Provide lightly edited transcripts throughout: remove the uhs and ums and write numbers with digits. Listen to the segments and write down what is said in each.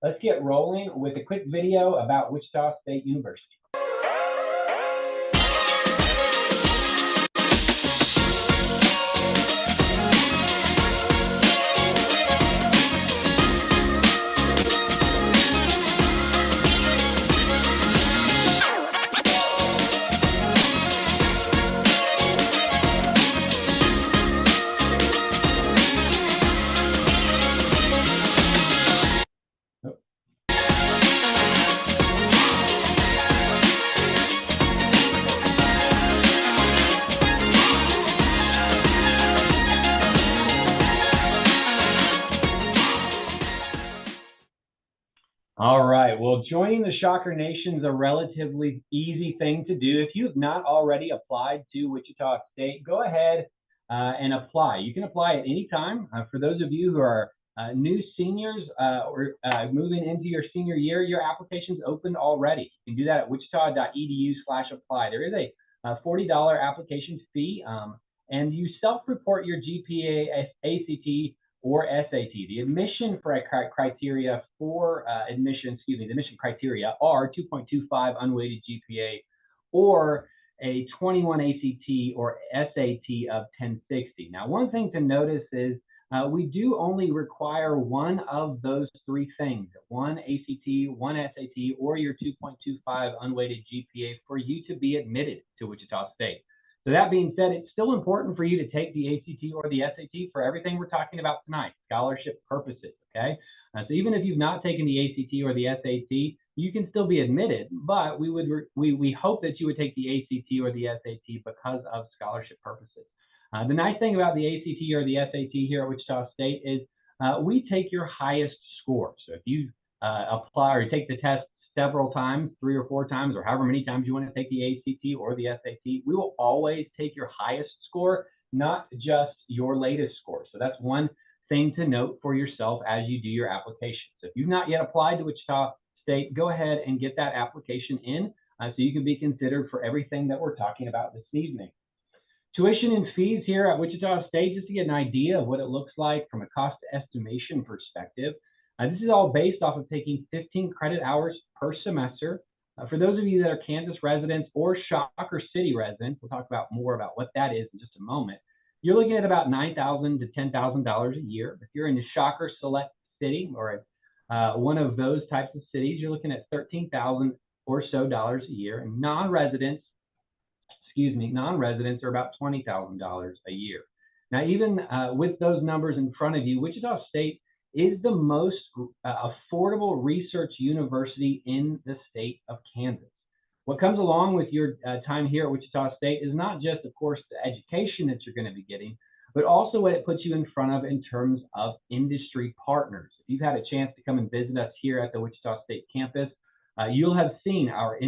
let's get rolling with a quick video about Wichita State University. All right, well, joining the Shocker Nation is a relatively easy thing to do. If you've not already applied to Wichita State, go ahead and apply. You can apply at any time. For those of you who are new seniors or moving into your senior year, your application's opened already. You can do that at Wichita.edu/apply. There is a $40 application fee, and you self-report your GPA, ACT, or SAT. The admission criteria for the admission criteria are 2.25 unweighted GPA or a 21 ACT or SAT of 1060. Now, one thing to notice is we do only require one of those three things, one ACT, one SAT, or your 2.25 unweighted GPA for you to be admitted to Wichita State. So that being said, it's still important for you to take the ACT or the SAT for everything we're talking about tonight, scholarship purposes, okay? So even if you've not taken the ACT or the SAT, you can still be admitted, but we hope that you would take the ACT or the SAT because of scholarship purposes. The nice thing about the ACT or the SAT here at Wichita State is we take your highest score. So if you apply or take the test several times, 3 or 4 times, or however many times you want to take the ACT or the SAT, we will always take your highest score, not just your latest score. So that's one thing to note for yourself as you do your application. So if you've not yet applied to Wichita State, go ahead and get that application in so you can be considered for everything that we're talking about this evening. Tuition and fees here at Wichita State, just to get an idea of what it looks like from a cost estimation perspective. This is all based off of taking 15 credit hours per semester. For those of you that are Kansas residents or Shocker City residents, we'll talk about more about what that is in just a moment. You're looking at about $9,000 to $10,000 a year. If you're in a Shocker Select City or one of those types of cities, you're looking at $13,000 or so a year. And non-residents are about $20,000 a year. Now, even with those numbers in front of you, Wichita State is the most affordable research university in the state of Kansas. What comes along with your time here at Wichita State is not just, of course, the education that you're going to be getting, but also what it puts you in front of in terms of industry partners. If you've had a chance to come and visit us here at the Wichita State campus, you'll have seen our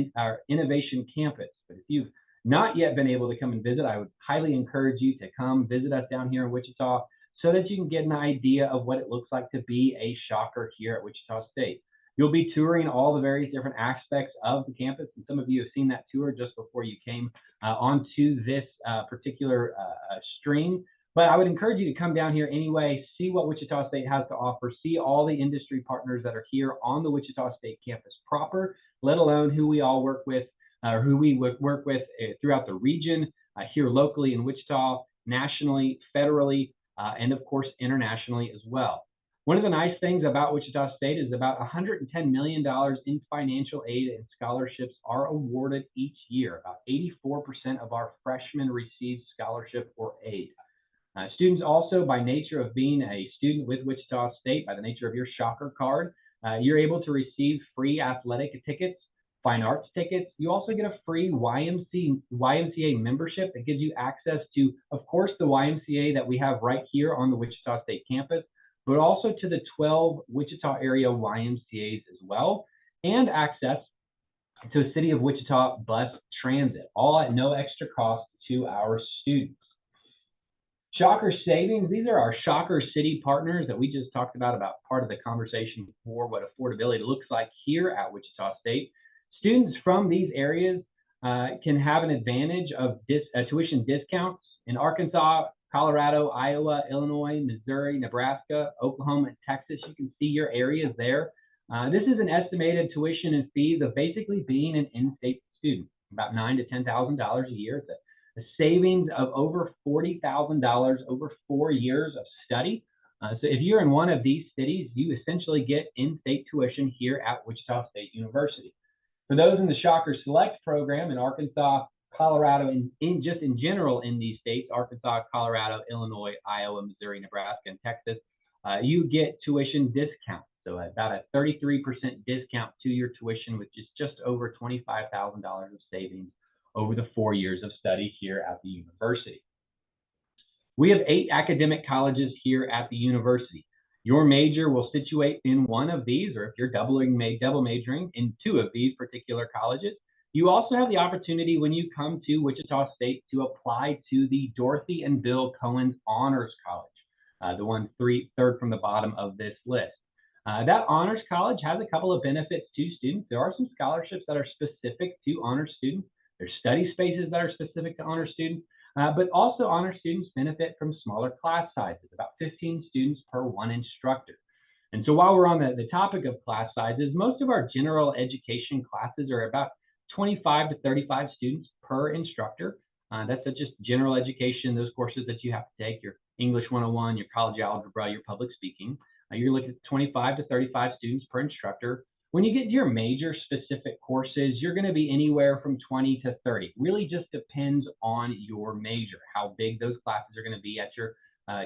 innovation campus. But if you've not yet been able to come and visit, I would highly encourage you to come visit us down here in Wichita, so that you can get an idea of what it looks like to be a Shocker here at Wichita State. You'll be touring all the various different aspects of the campus, and some of you have seen that tour just before you came onto this particular stream. But I would encourage you to come down here anyway, see what Wichita State has to offer, see all the industry partners that are here on the Wichita State campus proper, let alone who we all work with, or who we work with throughout the region, here locally in Wichita, nationally, federally, and of course, internationally as well. One of the nice things about Wichita State is about $110 million in financial aid and scholarships are awarded each year. About 84% of our freshmen receive scholarship or aid. Students also, by nature of being a student with Wichita State, by the nature of your Shocker card, you're able to receive free athletic tickets, fine arts tickets. You also get a free YMCA membership that gives you access to, of course, the YMCA that we have right here on the Wichita State campus, but also to the 12 Wichita area YMCAs as well, and access to a City of Wichita bus transit, all at no extra cost to our students. Shocker Savings, these are our Shocker City partners that we just talked about part of the conversation before, what affordability looks like here at Wichita State. Students from these areas can have an advantage of tuition discounts in Arkansas, Colorado, Iowa, Illinois, Missouri, Nebraska, Oklahoma, and Texas. You can see your areas there. This is an estimated tuition and fees of basically being an in-state student, about $9,000 to $10,000 a year. It's a savings of over $40,000 over 4 years of study. So if you're in one of these cities, you essentially get in-state tuition here at Wichita State University. For those in the Shocker Select program in Arkansas, Colorado, and just in general in these states, Arkansas, Colorado, Illinois, Iowa, Missouri, Nebraska, and Texas, you get tuition discounts. So about a 33% discount to your tuition, which is just over $25,000 of savings over the 4 years of study here at the university. We have 8 academic colleges here at the university. Your major will situate in one of these, or if you're double majoring in 2 of these particular colleges. You also have the opportunity when you come to Wichita State to apply to the Dorothy and Bill Cohen's Honors College, the one third from the bottom of this list. That Honors College has a couple of benefits to students. There are some scholarships that are specific to honors students. There's study spaces that are specific to honors students, but also honors students benefit from smaller class sizes, about 15 students per 1 instructor. And so while we're on the topic of class sizes, most of our general education classes are about 25 to 35 students per instructor. That's just general education, those courses that you have to take, your English 101, your college algebra, your public speaking. You're looking at 25 to 35 students per instructor. When you get to your major specific courses, you're going to be anywhere from 20 to 30. Really just depends on your major, how big those classes are going to be at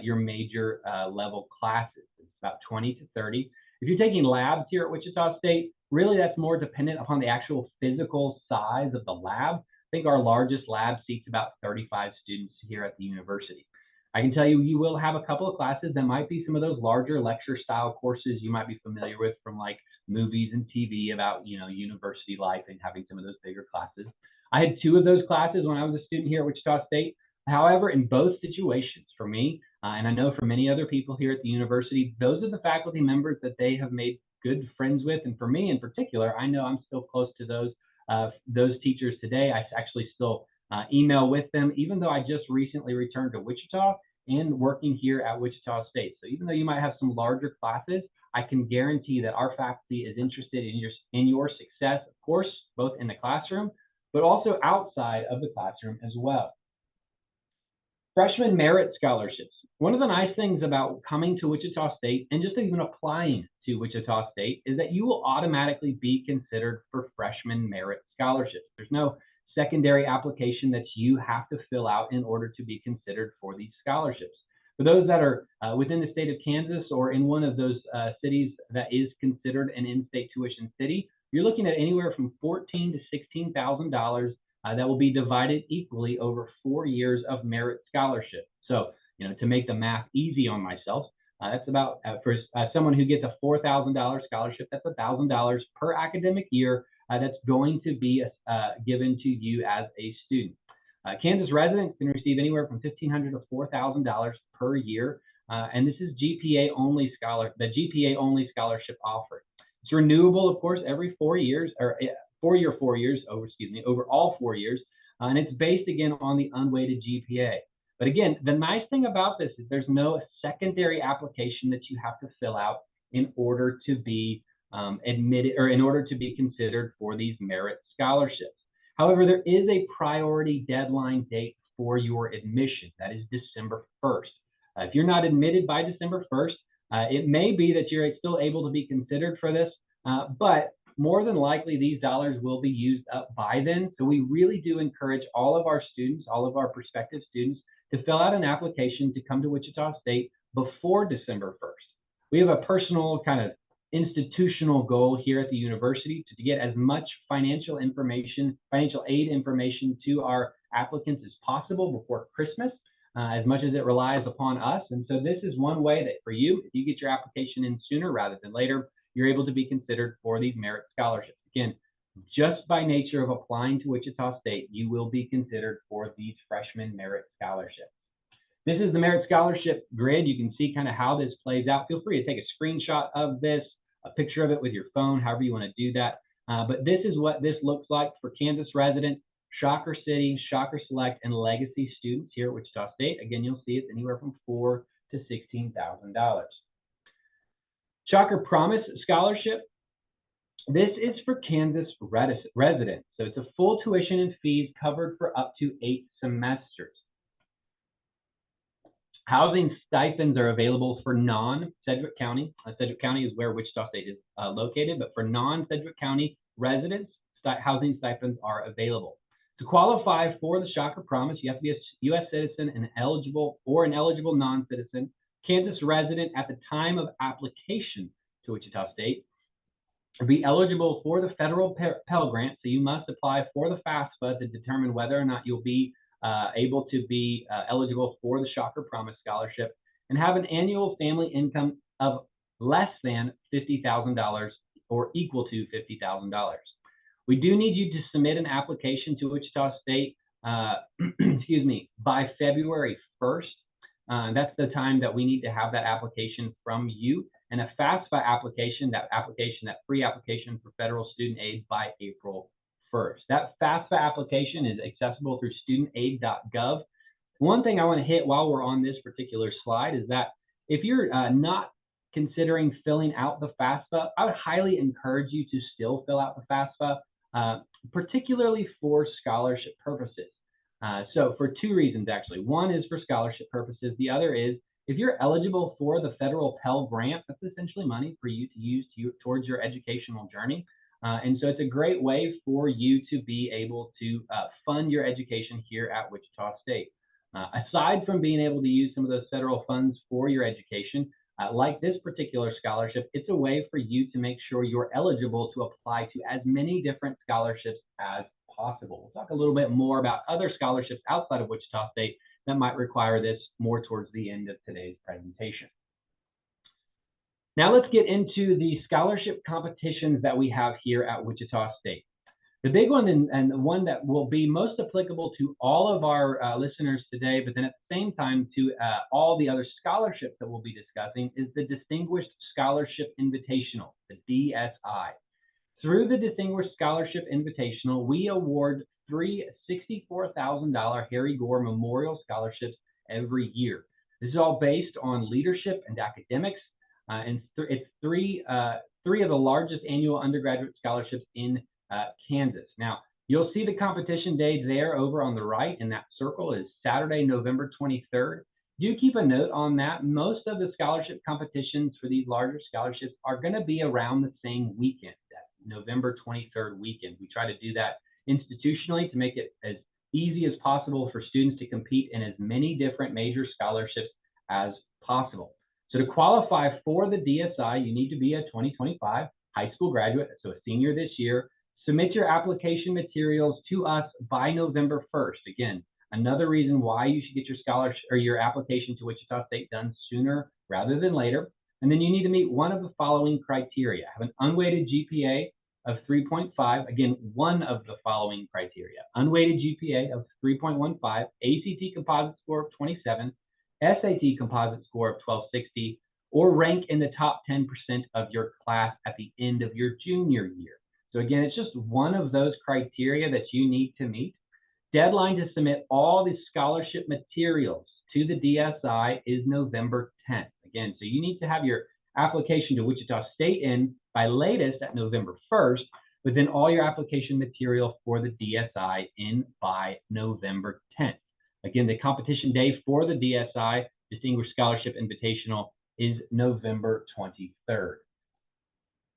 your major level classes. It's about 20 to 30. If you're taking labs here at Wichita State, really that's more dependent upon the actual physical size of the lab. I think our largest lab seats about 35 students here at the university. I can tell you, you will have a couple of classes that might be some of those larger lecture style courses you might be familiar with from like movies and TV about, university life and having some of those bigger classes. I had 2 of those classes when I was a student here at Wichita State. However, in both situations, for me, and I know for many other people here at the university, those are the faculty members that they have made good friends with. And for me in particular, I know I'm still close to those teachers today. I actually still email with them, even though I just recently returned to Wichita and working here at Wichita State. So even though you might have some larger classes, I can guarantee that our faculty is interested in your success, of course, both in the classroom, but also outside of the classroom as well. Freshman merit scholarships. One of the nice things about coming to Wichita State and just even applying to Wichita State is that you will automatically be considered for freshman merit scholarships. There's no secondary application that you have to fill out in order to be considered for these scholarships. For those that are within the state of Kansas or in one of those cities that is considered an in-state tuition city, you're looking at anywhere from $14,000 to $16,000 that will be divided equally over 4 years of merit scholarship. So, to make the math easy on myself, that's about for someone who gets a $4,000 scholarship, that's $1,000 per academic year that's going to be given to you as a student. Kansas residents can receive anywhere from $1,500 to $4,000 per year, and this is GPA only the GPA only scholarship offering. It's renewable, of course, every 4 years, or 4 years over all 4 years, and it's based again on the unweighted GPA. But again, the nice thing about this is there's no secondary application that you have to fill out in order to be admitted or in order to be considered for these merit scholarships. However, there is a priority deadline date for your admission. That is December 1st. If you're not admitted by December 1st, it may be that you're still able to be considered for this, but more than likely these dollars will be used up by then. So we really do encourage all of our students, all of our prospective students, to fill out an application to come to Wichita State before December 1st. We have a personal kind of institutional goal here at the university to get as much financial aid information to our applicants as possible before Christmas, as much as it relies upon us. And so this is one way that for you, if you get your application in sooner rather than later, you're able to be considered for these merit scholarships. Again, just by nature of applying to Wichita State, you will be considered for these freshman merit scholarships. This is the merit scholarship grid. You can see kind of how this plays out. Feel free to take a screenshot of this, a picture of it with your phone, however you want to do that. But this is what this looks like for Kansas residents, Shocker City, Shocker Select, and Legacy students here at Wichita State. Again, you'll see it's anywhere from $4,000 to $16,000. Shocker Promise Scholarship. This is for Kansas residents. So it's a full tuition and fees covered for up to 8 semesters. Housing stipends are available for non-Sedgwick County. Sedgwick County is where Wichita State is located, but for non-Sedgwick County residents, housing stipends are available. To qualify for the Shocker Promise, you have to be a U.S. citizen and an eligible non-citizen, Kansas resident at the time of application to Wichita State, be eligible for the federal Pell Grant. So you must apply for the FAFSA to determine whether or not you'll be able to be eligible for the Shocker Promise Scholarship, and have an annual family income of less than $50,000 or equal to $50,000. We do need you to submit an application to Wichita State, excuse me, by February 1st. That's the time that we need to have that application from you, and a FAFSA application, that free application for federal student aid, by April 1st. That FAFSA application is accessible through studentaid.gov. One thing I want to hit while we're on this particular slide is that if you're not considering filling out the FAFSA, I would highly encourage you to still fill out the FAFSA, particularly for scholarship purposes. So for two reasons, actually. One is for scholarship purposes. The other is, if you're eligible for the federal Pell Grant, that's essentially money for you to use towards your educational journey. And so it's a great way for you to be able to fund your education here at Wichita State. Aside from being able to use some of those federal funds for your education, like this particular scholarship, it's a way for you to make sure you're eligible to apply to as many different scholarships as possible. We'll talk a little bit more about other scholarships outside of Wichita State that might require this more towards the end of today's presentation. Now let's get into the scholarship competitions that we have here at Wichita State. The big one, and the one that will be most applicable to all of our listeners today, but then at the same time to all the other scholarships that we'll be discussing, is the Distinguished Scholarship Invitational, the DSI. Through the Distinguished Scholarship Invitational, we award 3 $64,000 Harry Gore Memorial Scholarships every year. This is all based on leadership and academics, and it's three of the largest annual undergraduate scholarships in Kansas. Now, you'll see the competition day there over on the right, and that circle is Saturday, November 23rd. Do keep a note on that. Most of the scholarship competitions for these larger scholarships are going to be around the same weekend, that November 23rd weekend. We try to do that institutionally to make it as easy as possible for students to compete in as many different major scholarships as possible. So to qualify for the DSI, you need to be a 2025 high school graduate, so a senior this year. Submit your application materials to us by November 1st. Again, another reason why you should get your scholarship or your application to Wichita State done sooner rather than later. And then you need to meet one of the following criteria. Have an unweighted GPA of 3.5. Again, one of the following criteria. Unweighted GPA of 3.15, ACT composite score of 27, SAT composite score of 1260, or rank in the top 10% of your class at the end of your junior year. So again, it's just one of those criteria that you need to meet. Deadline to submit all the scholarship materials to the DSI is November 10th. Again, so you need to have your application to Wichita State in by latest at November 1st, but then all your application material for the DSI in by November 10th. Again, the competition day for the DSI, Distinguished Scholarship Invitational, is November 23rd.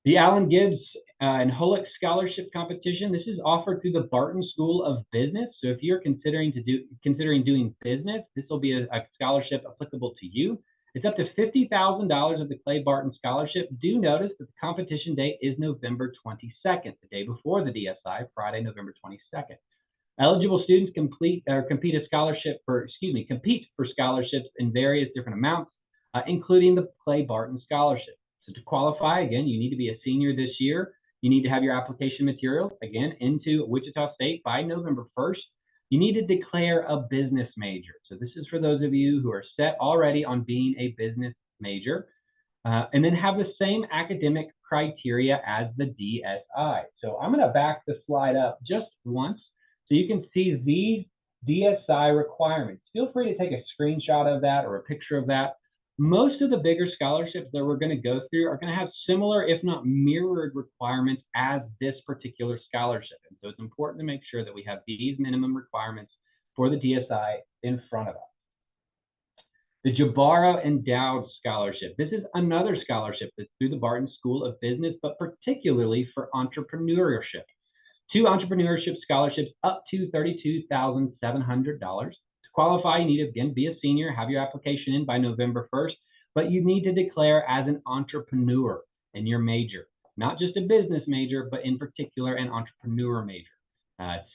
The Allen Gibbs and Holick Scholarship Competition, this is offered through the Barton School of Business. So if you're considering doing business, this will be a scholarship applicable to you. It's up to $50,000 of the Clay Barton Scholarship. Do notice that the competition date is November 22nd, the day before the DSI, Friday, November 22nd. Eligible students compete for scholarships in various different amounts, including the Clay Barton Scholarship. So to qualify, again, you need to be a senior this year. You need to have your application materials, again, into Wichita State by November 1st. You need to declare a business major. So this is for those of you who are set already on being a business major, and then have the same academic criteria as the DSI. So I'm going to back the slide up just once so you can see the DSI requirements. Feel free to take a screenshot of that or a picture of that. Most of the bigger scholarships that we're going to go through are going to have similar, if not mirrored, requirements as this particular scholarship. And so it's important to make sure that we have these minimum requirements for the DSI in front of us. The Jabara Endowed Scholarship. This is another scholarship that's through the Barton School of Business, but particularly for entrepreneurship. 2 entrepreneurship scholarships up to $32,700. To qualify, you need to, again, be a senior, have your application in by November 1st, but you need to declare as an entrepreneur in your major, not just a business major, but in particular an entrepreneur major.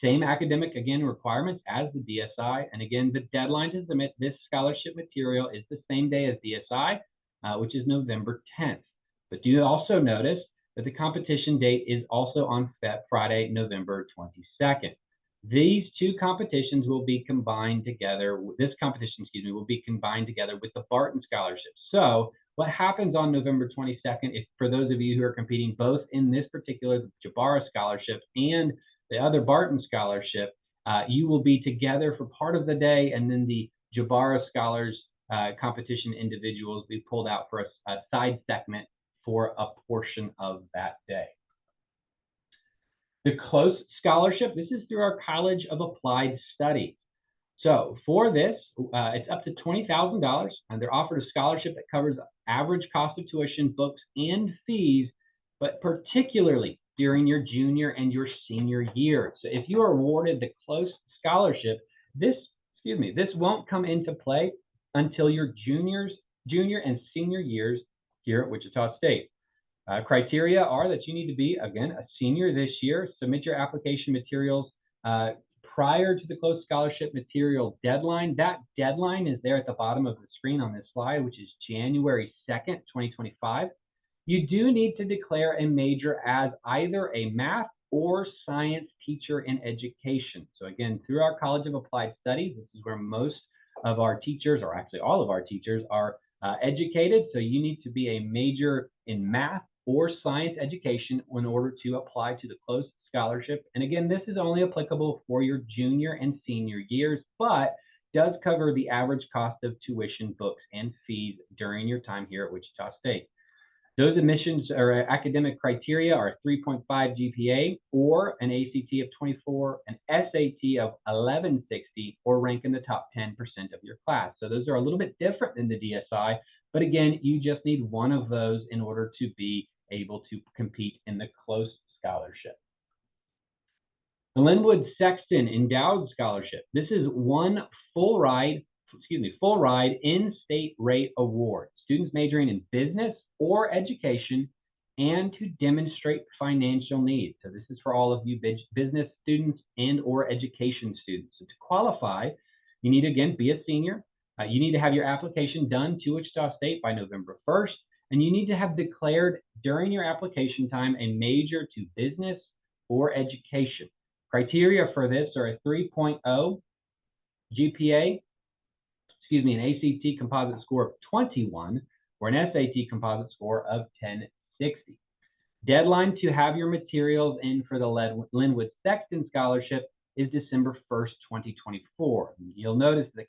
Same academic, again, requirements as the DSI. And again, the deadline to submit this scholarship material is the same day as DSI, which is November 10th. But do also notice that the competition date is also on Friday, November 22nd. These 2 competitions will be combined together. This competition, will be combined together with the Barton Scholarship. So what happens on November 22nd, if for those of you who are competing both in this particular Jabara Scholarship and the other Barton Scholarship, you will be together for part of the day, and then the Jabara Scholars competition individuals will be pulled out for a side segment for a portion of that day. The Close Scholarship, this is through our College of Applied Studies. So for this, it's up to $20,000, and they're offered a scholarship that covers average cost of tuition, books, and fees, but particularly during your junior and your senior year. So if you are awarded the Close Scholarship, this won't come into play until your junior and senior years here at Wichita State. Criteria are that you need to be, again, a senior this year. Submit your application materials prior to the Close Scholarship material deadline. That deadline is there at the bottom of the screen on this slide, which is January 2nd, 2025. You do need to declare a major as either a math or science teacher in education. So again, through our College of Applied Studies, this is where most of our teachers, or actually all of our teachers, are educated. So you need to be a major in math or science education in order to apply to the Close Scholarship. And again, this is only applicable for your junior and senior years, but does cover the average cost of tuition, books, and fees during your time here at Wichita State. Those admissions or academic criteria are 3.5 GPA or an ACT of 24, an SAT of 1160, or rank in the top 10% of your class. So those are a little bit different than the DSI, but again, you just need one of those in order to be able to compete in the Close Scholarship. The Linwood Sexton Endowed Scholarship. This is one full ride in-state rate award. Students majoring in business or education and to demonstrate financial needs. So this is for all of you business students and or education students. So to qualify, you need to, again, be a senior. You need to have your application done to Wichita State by November 1st, and you need to have declared during your application time a major to business or education. Criteria for this are a 3.0 GPA, an ACT composite score of 21, or an SAT composite score of 1060. Deadline to have your materials in for the Linwood Sexton Scholarship is December 1st, 2024. You'll notice the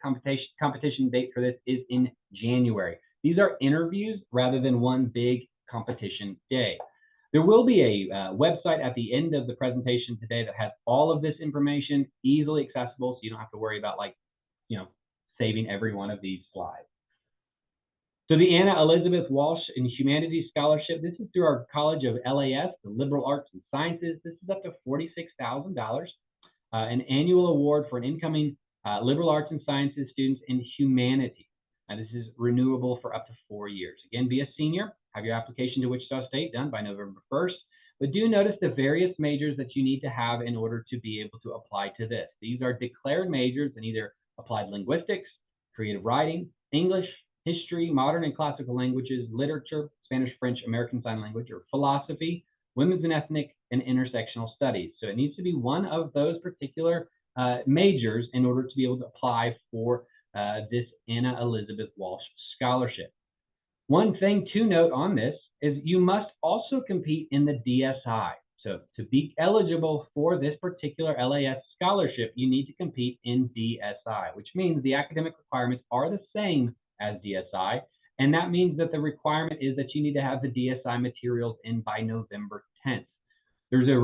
competition date for this is in January. These are interviews rather than one big competition day. There will be a website at the end of the presentation today that has all of this information easily accessible, so you don't have to worry about saving every one of these slides. So the Anna Elizabeth Walsh in Humanities Scholarship, this is through our College of LAS, the Liberal Arts and Sciences. This is up to $46,000, an annual award for an incoming Liberal Arts and Sciences students in humanities. And this is renewable for up to 4 years. Again, be a senior, have your application to Wichita State done by November 1st, but do notice the various majors that you need to have in order to be able to apply to this. These are declared majors in either applied linguistics, creative writing, English, history, modern and classical languages, literature, Spanish, French, American Sign Language, or philosophy, women's and ethnic, and intersectional studies. So it needs to be one of those particular majors in order to be able to apply for this Anna Elizabeth Walsh Scholarship. One thing to note on this is you must also compete in the DSI. So to be eligible for this particular LAS scholarship, you need to compete in DSI, which means the academic requirements are the same as DSI, And that means that the requirement is that you need to have the DSI materials in by November 10th. There's a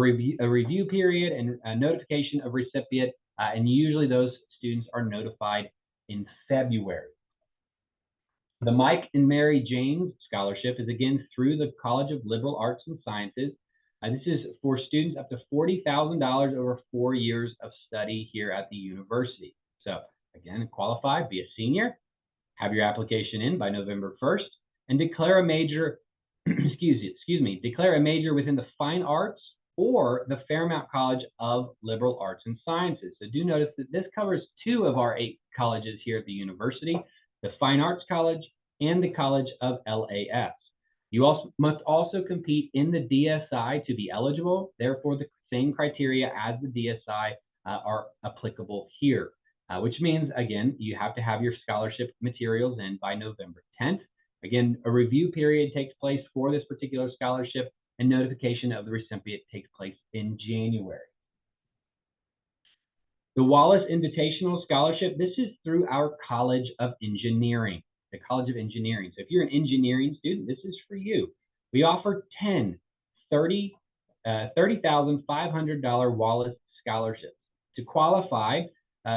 review period and a notification of recipient, and usually those students are notified in February. The Mike and Mary James Scholarship is again through the College of Liberal Arts and Sciences. This is for students up to $40,000 over 4 years of study here at the university. So again, qualify, be a senior, have your application in by November 1st, and declare a major, declare a major within the fine arts or the Fairmount College of Liberal Arts and Sciences. So do notice that this covers 2 of our 8 colleges here at the university, the Fine Arts College and the College of LAS. You must also compete in the DSI to be eligible. Therefore, the same criteria as the DSI are applicable here, which means, again, you have to have your scholarship materials in by November 10th. Again, a review period takes place for this particular scholarship, and notification of the recipient takes place in January. The Wallace Invitational Scholarship, this is through our College of Engineering, the College of Engineering. So if you're an engineering student, this is for you. We offer 10 $30,500 Wallace scholarships. To qualify,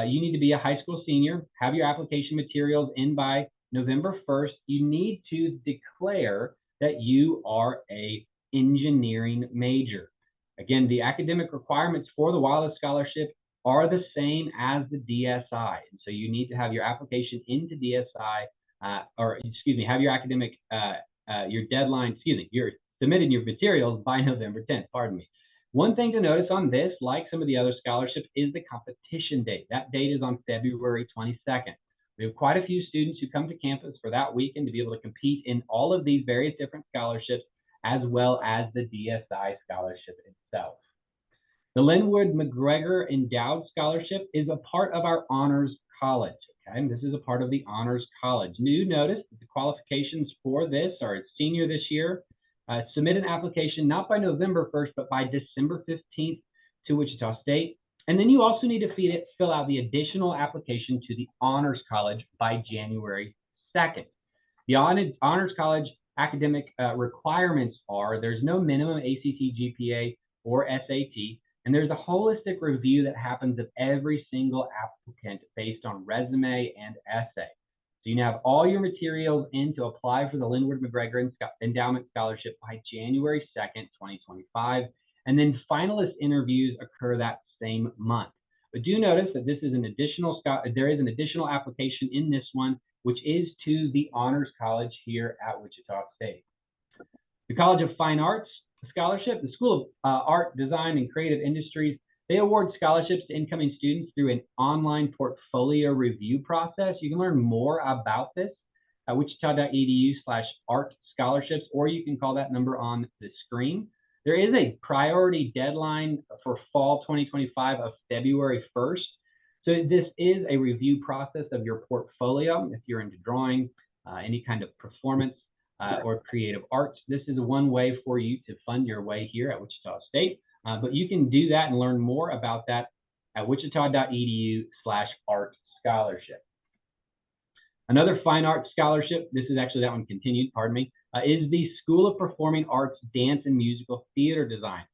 you need to be a high school senior, have your application materials in by November 1st. You need to declare that you are a engineering major. Again, the academic requirements for the Wallace Scholarship are the same as the DSI. And so you need to have your application into DSI, have your academic, your deadline, you're submitting your materials by November 10th, pardon me. One thing to notice on this, like some of the other scholarships, is the competition date. That date is on February 22nd. We have quite a few students who come to campus for that weekend to be able to compete in all of these various different scholarships, as well as the DSI scholarship itself. The Linwood McGregor Endowed Scholarship is a part of our Honors College. Okay, this is a part of the Honors College. You notice that the qualifications for this are a senior this year. Submit an application not by November 1st, but by December 15th to Wichita State. And then you also need to fill out the additional application to the Honors College by January 2nd. The Honors College academic requirements are there's no minimum ACT, GPA, or SAT. And there's a holistic review that happens of every single applicant based on resume and essay. So you have all your materials in to apply for the Linwood McGregor Endowment Scholarship by January 2nd, 2025. And then finalist interviews occur that same month. But do notice that there is an additional application in this one, which is to the Honors College here at Wichita State. The College of Fine Arts Scholarship, the School of Art, Design, and Creative Industries, they award scholarships to incoming students through an online portfolio review process. You can learn more about this at Wichita.edu/art scholarships, or you can call that number on the screen. There is a priority deadline for fall 2025 of February 1st. So this is a review process of your portfolio. If you're into drawing, any kind of performance, or creative arts, this is one way for you to fund your way here at Wichita State. But you can do that and learn more about that at wichita.edu/art scholarship. Another fine arts scholarship, this is actually that one continued, pardon me, is the School of Performing Arts, Dance, and Musical Theater Design.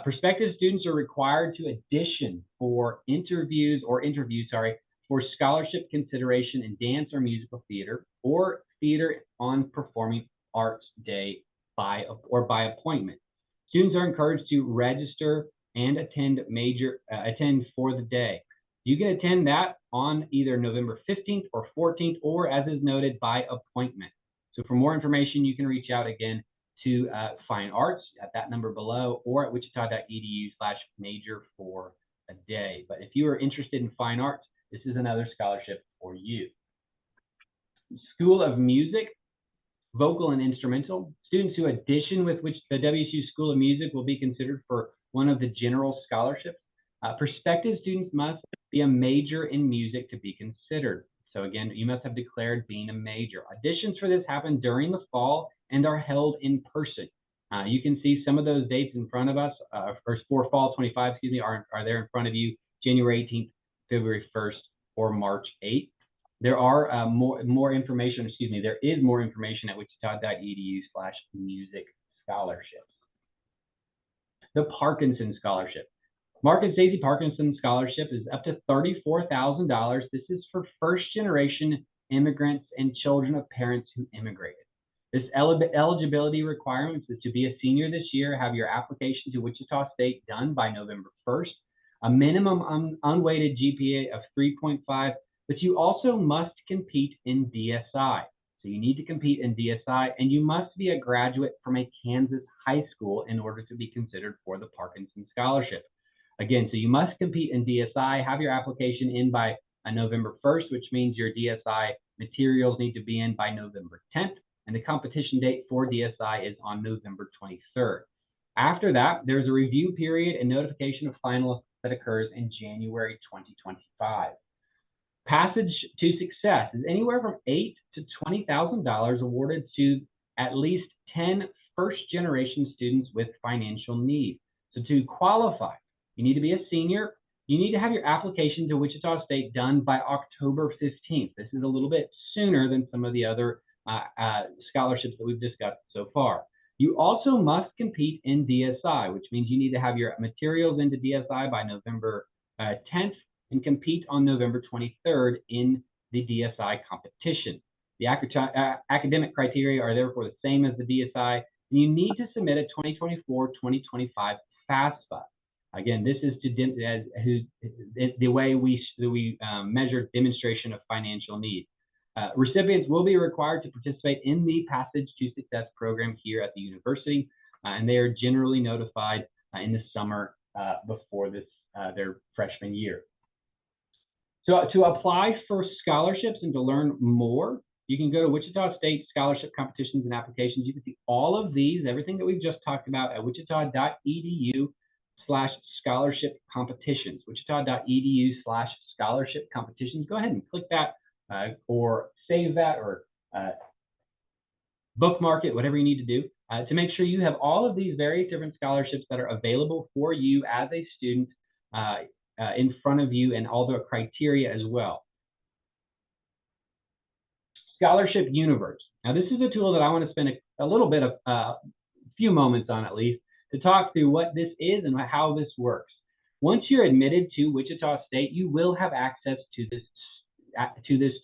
Prospective students are required to audition for for scholarship consideration in dance or musical theater or theater on Performing Arts Day by appointment. Students are encouraged to register and attend for the day. You can attend that on either November 15th or 14th, or as is noted, by appointment. So for more information, you can reach out again to Fine Arts at that number below, or at wichita.edu/major for a day. But if you are interested in fine arts, this is another scholarship for you. School of Music, Vocal and Instrumental. Students who audition with the WSU School of Music will be considered for one of the general scholarships. Prospective students must be a major in music to be considered. So again, you must have declared being a major. Auditions for this happen during the fall and are held in person. You can see some of those dates in front of us, or for fall 25, are there in front of you, January 18th, February 1st, or March 8th. There are more information, excuse me, there is more information at wichita.edu/music scholarships. The Parkinson Scholarship. Mark and Stacey Parkinson Scholarship is up to $34,000. This is for first-generation immigrants and children of parents who immigrated. This eligibility requirements is to be a senior this year, have your application to Wichita State done by November 1st, a minimum unweighted GPA of 3.5, but you also must compete in DSI. So you need to compete in DSI, and you must be a graduate from a Kansas high school in order to be considered for the Parkinson Scholarship. Again, so you must compete in DSI, have your application in by November 1st, which means your DSI materials need to be in by November 10th, and the competition date for DSI is on November 23rd. After that, there's a review period and notification of finalists that occurs in January 2025. Passage to success is anywhere from $8,000 to $20,000 awarded to at least 10 first-generation students with financial need. So to qualify, you need to be a senior. You need to have your application to Wichita State done by October 15th. This is a little bit sooner than some of the other scholarships that we've discussed so far. You also must compete in DSI, which means you need to have your materials into DSI by November 10th and compete on November 23rd in the DSI competition. The academic criteria are therefore the same as the DSI, and you need to submit a 2024-2025 FAFSA. Again, this is the way we measure demonstration of financial need. Recipients will be required to participate in the Passage to Success program here at the university, and they are generally notified in the summer before their freshman year. So to apply for scholarships and to learn more, you can go to Wichita State Scholarship Competitions and Applications. You can see all of these, everything that we've just talked about at wichita.edu/scholarship competitions, wichita.edu/scholarship competitions. Go ahead and click that or save that or bookmark it, whatever you need to do to make sure you have all of these various different scholarships that are available for you as a student in front of you, and all the criteria as well. Scholarship Universe. Now, this is a tool that I want to spend a little bit of a few moments on, at least, to talk through what this is and how this works. Once you're admitted to Wichita State, you will have access to this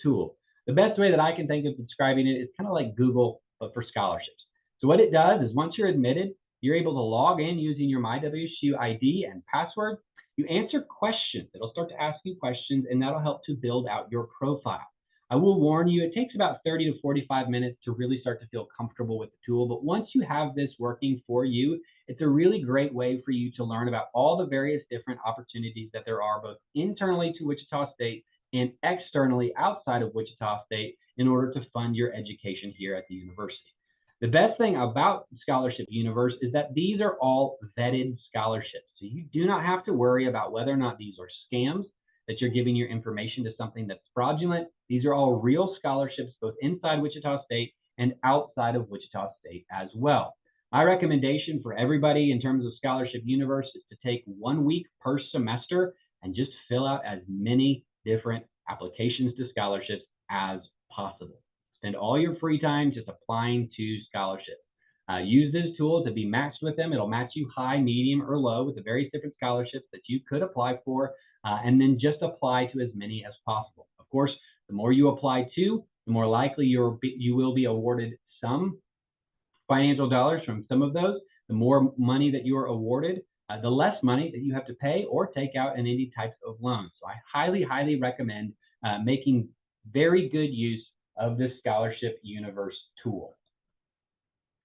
tool. The best way that I can think of describing it is kind of like Google, but for scholarships. So what it does is once you're admitted, you're able to log in using your MyWSU ID and password. You answer questions. It'll start to ask you questions, and that'll help to build out your profile. I will warn you, it takes about 30 to 45 minutes to really start to feel comfortable with the tool. But once you have this working for you, it's a really great way for you to learn about all the various different opportunities that there are both internally to Wichita State and externally outside of Wichita State in order to fund your education here at the university. The best thing about Scholarship Universe is that these are all vetted scholarships. So you do not have to worry about whether or not these are scams, that you're giving your information to something that's fraudulent. These are all real scholarships, both inside Wichita State and outside of Wichita State as well. My recommendation for everybody in terms of Scholarship Universe is to take 1 week per semester and just fill out as many different applications to scholarships as possible. Spend all your free time just applying to scholarships. Use this tool to be matched with them. It'll match you high, medium, or low with the various different scholarships that you could apply for, and then just apply to as many as possible. Of course, the more you apply to, the more likely you will be awarded some financial dollars from some of those. The more money that you are awarded, the less money that you have to pay or take out in any types of loans. So I highly, highly recommend making very good use of this Scholarship Universe tool.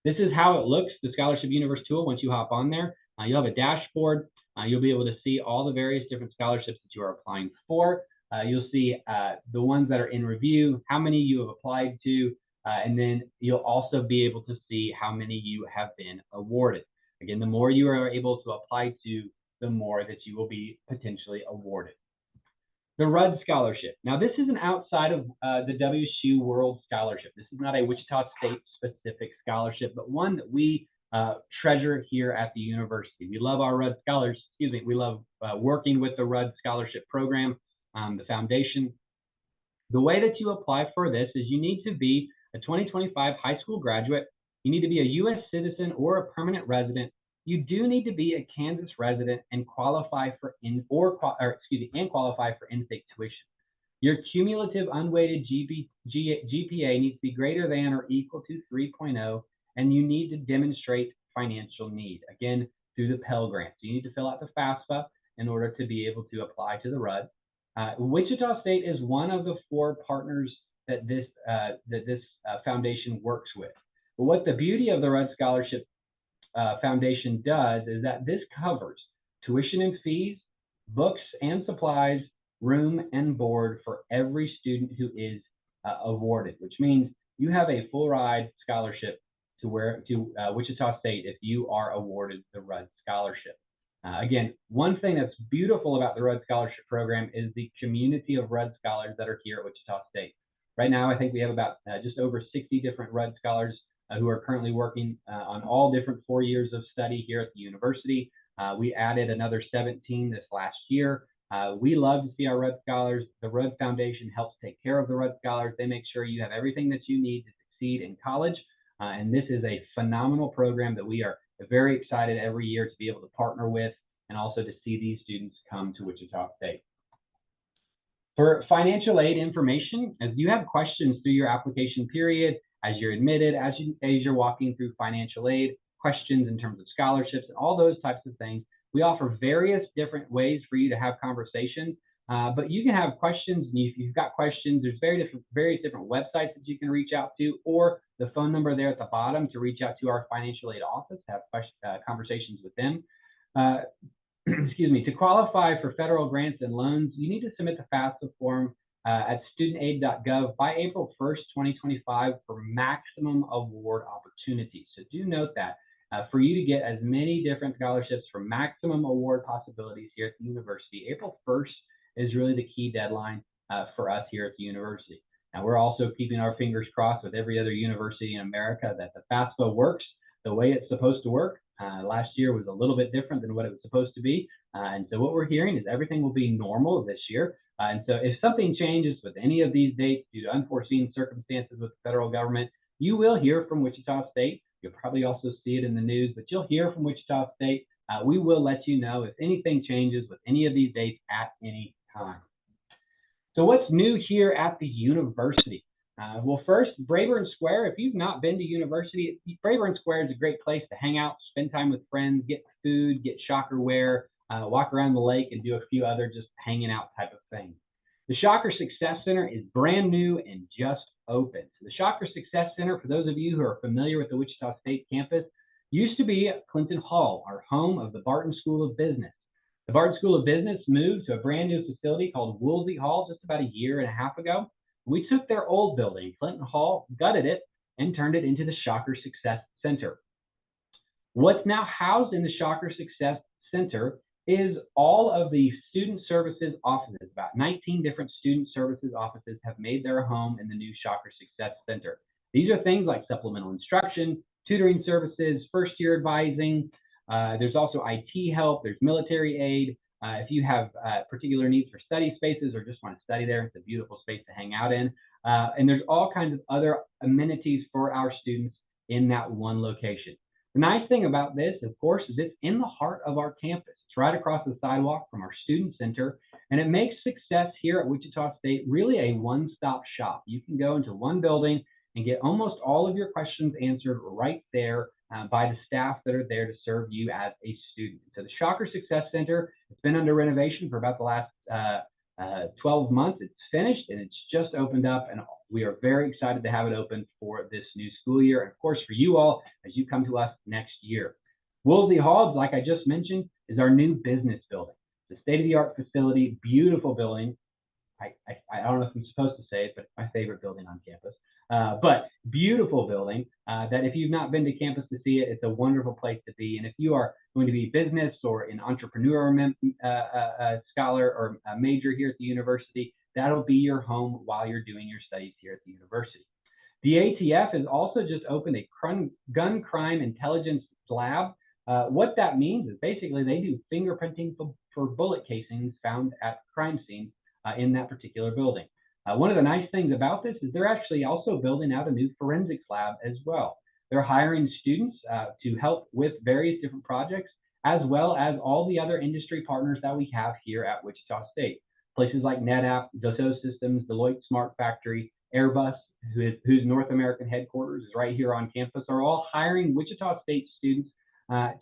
This is how it looks, the Scholarship Universe tool. Once you hop on there, you'll have a dashboard. You'll be able to see all the various different scholarships that you are applying for. You'll see the ones that are in review, how many you have applied to, and then you'll also be able to see how many you have been awarded. Again, the more you are able to apply to, the more that you will be potentially awarded. The Rudd Scholarship. Now, this is an outside of the WSU World Scholarship. This is not a Wichita State specific scholarship, but one that we treasure here at the university. We love our Rudd Scholars, we love working with the Rudd Scholarship Program, the foundation. The way that you apply for this is you need to be a 2025 high school graduate. You need to be a U.S. citizen or a permanent resident. You do need to be a Kansas resident and qualify for qualify for in-state tuition. Your cumulative unweighted GPA needs to be greater than or equal to 3.0, and you need to demonstrate financial need. Again, through the Pell Grant. So you need to fill out the FAFSA in order to be able to apply to the RUD. Wichita State is one of the 4 partners that this foundation works with. But what the beauty of the RUD Scholarship Foundation does is that this covers tuition and fees, books and supplies, room and board for every student who is awarded, which means you have a full ride scholarship to Wichita State if you are awarded the RUD Scholarship. Again, one thing that's beautiful about the RUD Scholarship Program is the community of RUD scholars that are here at Wichita State. Right now, I think we have about just over 60 different RUD scholars who are currently working on all different 4 years of study here at the university. We added another 17 this last year. We love to see our RUD scholars. The RUD Foundation helps take care of the RUD scholars. They make sure you have everything that you need to succeed in college. And this is a phenomenal program that we are very excited every year to be able to partner with and also to see these students come to Wichita State. For financial aid information, as you have questions through your application period, as you're admitted, as you're walking through financial aid, questions in terms of scholarships, and all those types of things, we offer various different ways for you to have conversations. But you can have questions, and if you've got questions, there's various different websites that you can reach out to, or the phone number there at the bottom to reach out to our financial aid office, have conversations with them. Excuse me, to qualify for federal grants and loans, you need to submit the FAFSA form at studentaid.gov by April 1st, 2025 for maximum award opportunities. So do note that for you to get as many different scholarships for maximum award possibilities here at the university, April 1st is really the key deadline for us here at the university. Now, we're also keeping our fingers crossed with every other university in America that the FAFSA works the way it's supposed to work. Last year was a little bit different than what it was supposed to be. And so what we're hearing is everything will be normal this year. And so if something changes with any of these dates due to unforeseen circumstances with the federal government, you will hear from Wichita State. You'll probably also see it in the news, but you'll hear from Wichita State. We will let you know if anything changes with any of these dates at any time. So what's new here at the university? Well, first, Braeburn Square. If you've not been to university, Braeburn Square is a great place to hang out, spend time with friends, get food, get shocker wear, walk around the lake, and do a few other just hanging out type of things. The Shocker Success Center is brand new and just opened. So the Shocker Success Center, for those of you who are familiar with the Wichita State campus, used to be at Clinton Hall, our home of the Barton School of Business. The Barton School of Business moved to a brand new facility called Woolsey Hall just about a year and a half ago. We took their old building, Clinton Hall, gutted it, and turned it into the Shocker Success Center. What's now housed in the Shocker Success Center is all of the student services offices. About 19 different student services offices have made their home in the new Shocker Success Center. These are things like supplemental instruction, tutoring services, first-year advising. There's also IT help. There's military aid. If you have particular needs for study spaces or just want to study there, it's a beautiful space to hang out in. And there's all kinds of other amenities for our students in that one location. The nice thing about this, of course, is it's in the heart of our campus. It's right across the sidewalk from our student center, and it makes success here at Wichita State really a one-stop shop. You can go into one building and get almost all of your questions answered right there by the staff that are there to serve you as a student. So the Shocker Success Center, it's been under renovation for about the last 12 months. It's finished and it's just opened up, and we are very excited to have it open for this new school year, and of course for you all as you come to us next year. Woolsey Hall, like I just mentioned, is our new business building. It's a state-of-the-art facility, beautiful building. I don't know if I'm supposed to say it, but it's my favorite building on campus. But beautiful building that if you've not been to campus to see it, it's a wonderful place to be. And if you are going to be business or an entrepreneur scholar or a major here at the university, that'll be your home while you're doing your studies here at the university. The ATF has also just opened a gun crime intelligence lab. What that means is basically they do fingerprinting for bullet casings found at crime scenes in that particular building. One of the nice things about this is they're actually also building out a new forensics lab as well. They're hiring students to help with various different projects, as well as all the other industry partners that we have here at Wichita State. Places like NetApp, Dassault Systems, Deloitte Smart Factory, Airbus, whose North American headquarters is right here on campus, are all hiring Wichita State students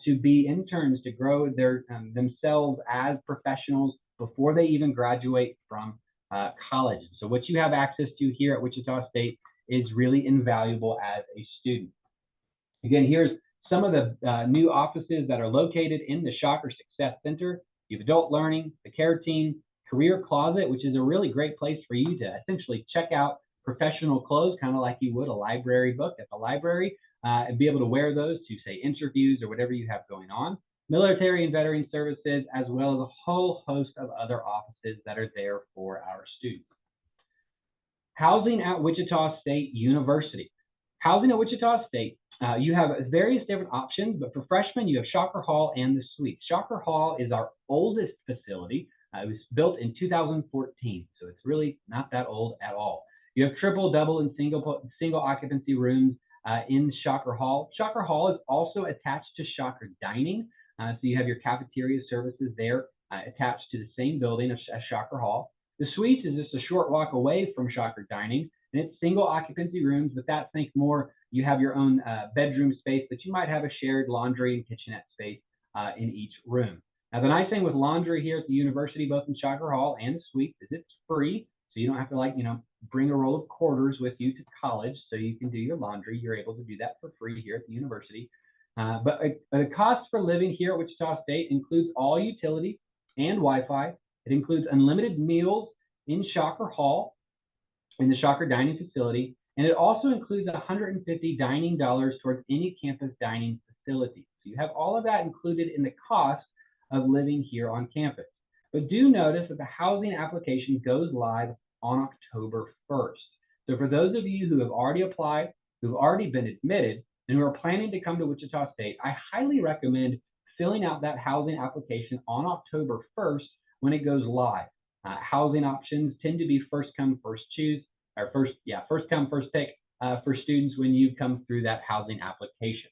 to be interns to grow themselves as professionals before they even graduate from college. So what you have access to here at Wichita State is really invaluable as a student. Again, here's some of the new offices that are located in the Shocker Success Center. You have adult learning, the care team, career closet, which is a really great place for you to essentially check out professional clothes, kind of like you would a library book at the library, and be able to wear those to, say, interviews or whatever you have going on. Military and veteran services, as well as a whole host of other offices that are there for our students. Housing at Wichita State University. Housing at Wichita State, you have various different options, but for freshmen, you have Shocker Hall and the Suite. Shocker Hall is our oldest facility. It was built in 2014, so it's really not that old at all. You have triple, double, and single occupancy rooms in Shocker Hall. Shocker Hall is also attached to Shocker Dining, so you have your cafeteria services there attached to the same building as Shocker Hall. The Suites is just a short walk away from Shocker Dining, and it's single occupancy rooms, but that think more you have your own bedroom space, but you might have a shared laundry and kitchenette space in each room. Now, the nice thing with laundry here at the university, both in Shocker Hall and the Suite, is it's free, so you don't have to bring a roll of quarters with you to college so you can do your laundry. You're able to do that for free here at the university. But the cost for living here at Wichita State includes all utilities and Wi-Fi. It includes unlimited meals in Shocker Hall, in the Shocker Dining facility, and it also includes $150 dining dollars towards any campus dining facility. So you have all of that included in the cost of living here on campus. But do notice that the housing application goes live on October 1st. So for those of you who have already applied, who've already been admitted, and who are planning to come to Wichita State, I highly recommend filling out that housing application on October 1st when it goes live. Housing options tend to be first come, first choose, or first come, first pick for students when you come through that housing application.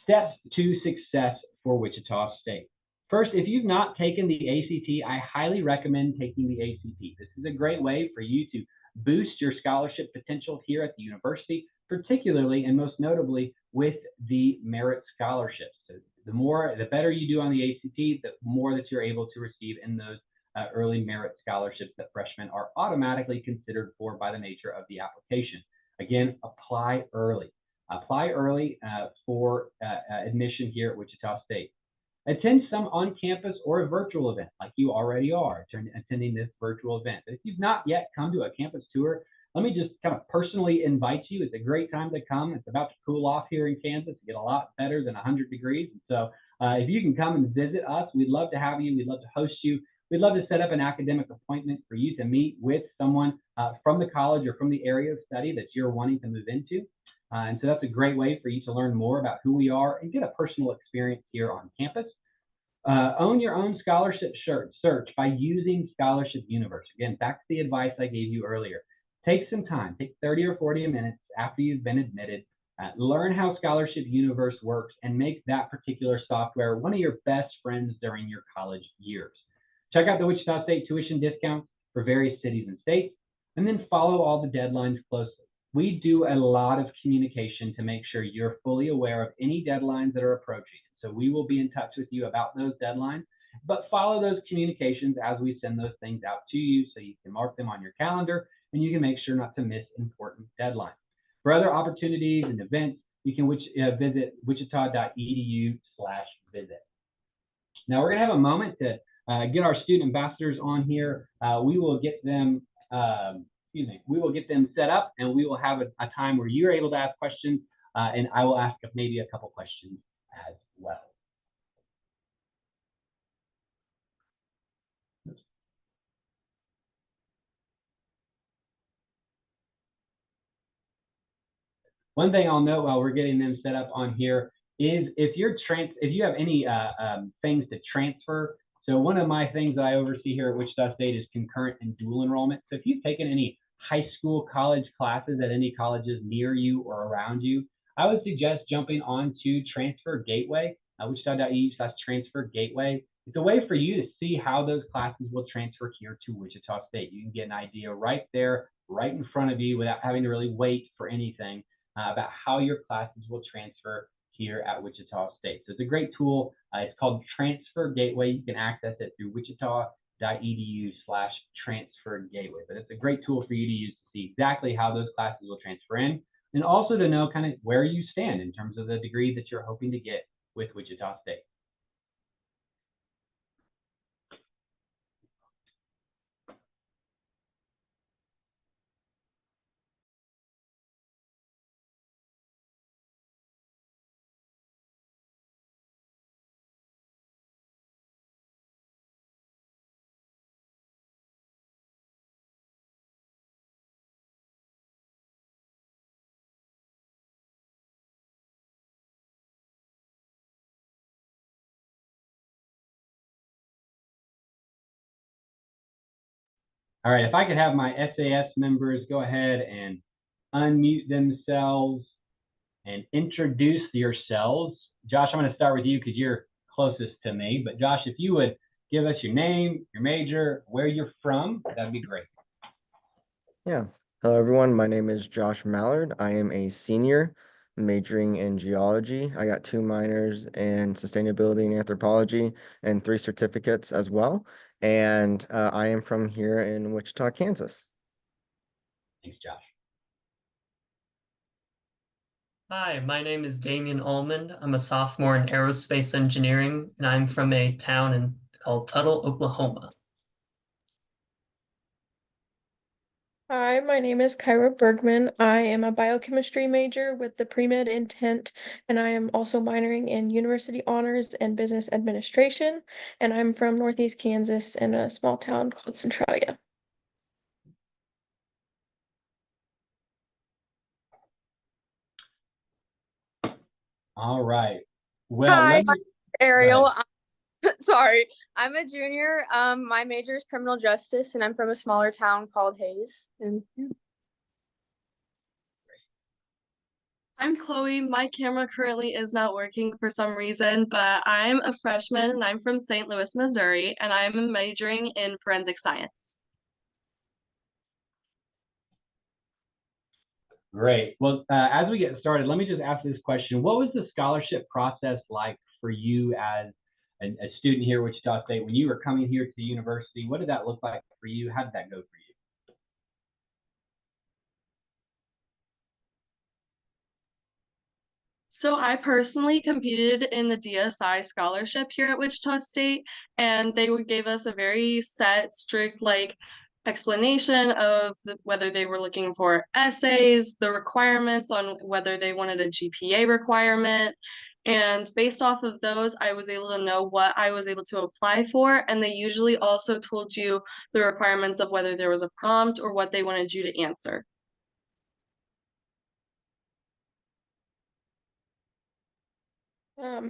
Steps to success for Wichita State. First, if you've not taken the ACT, I highly recommend taking the ACT. This is a great way for you to boost your scholarship potential here at the university, particularly and most notably with the merit scholarships. So the better you do on the ACT, the more that you're able to receive in those early merit scholarships that freshmen are automatically considered for by the nature of the application. Again, apply early. Apply early for admission here at Wichita State. Attend some on-campus or a virtual event like you already are attending this virtual event. But if you've not yet come to a campus tour, let me just kind of personally invite you. It's a great time to come. It's about to cool off here in Kansas. Get a lot better than 100 degrees. And so if you can come and visit us, we'd love to have you. We'd love to host you. We'd love to set up an academic appointment for you to meet with someone from the college or from the area of study that you're wanting to move into. And so that's a great way for you to learn more about who we are and get a personal experience here on campus. Own your own scholarship search by using Scholarship Universe. Again, back to the advice I gave you earlier. Take some time, take 30 or 40 minutes after you've been admitted, learn how Scholarship Universe works, and make that particular software one of your best friends during your college years. Check out the Wichita State tuition discounts for various cities and states, and then follow all the deadlines closely. We do a lot of communication to make sure you're fully aware of any deadlines that are approaching. So we will be in touch with you about those deadlines, but follow those communications as we send those things out to you so you can mark them on your calendar and you can make sure not to miss important deadlines. For other opportunities and events, you can visit Wichita.edu/visit. Now we're going to have a moment to get our student ambassadors on here. We will get them set up, and we will have a time where you're able to ask questions, and I will ask maybe a couple questions as well. One thing I'll note while we're getting them set up on here is if you have any things to transfer, So one of my things that I oversee here at Wichita State is concurrent and dual enrollment. So if you've taken any high school, college classes at any colleges near you or around you, I would suggest jumping onto Transfer Gateway, Wichita.edu/Transfer Gateway. It's a way for you to see how those classes will transfer here to Wichita State. You can get an idea right there, right in front of you without having to really wait for anything about how your classes will transfer here at Wichita State. So it's a great tool. It's called Transfer Gateway. You can access it through Wichita.edu/Transfer Gateway. But it's a great tool for you to use to see exactly how those classes will transfer in, and also to know kind of where you stand in terms of the degree that you're hoping to get with Wichita State. All right, if I could have my SAS members go ahead and unmute themselves and introduce yourselves. Josh, I'm going to start with you because you're closest to me. But Josh, if you would give us your name, your major, where you're from, that'd be great. Yeah. Hello, everyone. My name is Josh Mallard. I am a senior majoring in geology. I got 2 minors in sustainability and anthropology and 3 certificates as well. And I am from here in Wichita, Kansas. Thanks, Josh. Hi, my name is Damian Ullman. I'm a sophomore in aerospace engineering, and I'm from a town called Tuttle, Oklahoma. Hi, my name is Kyra Bergman. I am a biochemistry major with the pre-med intent, and I am also minoring in university honors and business administration. And I'm from Northeast Kansas in a small town called Centralia. All right. Well, Hi, let me, Ariel. Sorry, I'm a junior. My major is criminal justice, and I'm from a smaller town called Hayes. And I'm Chloe. My camera currently is not working for some reason, but I'm a freshman and I'm from St. Louis, Missouri, and I'm majoring in forensic science. great. Well, as we get started, let me just ask this question. What was the scholarship process like for you as a student here at Wichita State when you were coming here to the university? What did that look like for you? How did that go for you? So I personally competed in the DSI scholarship here at Wichita State, and they gave us a very set, strict, explanation of whether they were looking for essays, the requirements on whether they wanted a GPA requirement. And based off of those, I was able to know what I was able to apply for. And they usually also told you the requirements of whether there was a prompt or what they wanted you to answer.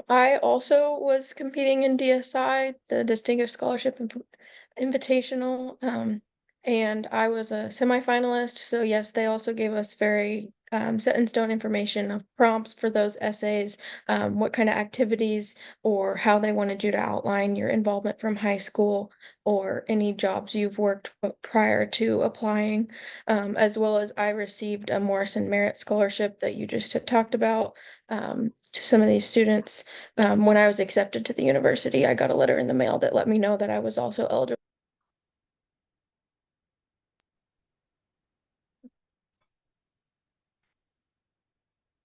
I also was competing in DSI, the Distinguished Scholarship Invitational, and I was a semifinalist. So yes, they also gave us very set in stone information of prompts for those essays, what kind of activities or how they wanted you to outline your involvement from high school or any jobs you've worked prior to applying, as well as I received a Morrison Merit Scholarship that you just talked about. To some of these students. When I was accepted to the university, I got a letter in the mail that let me know that I was also eligible.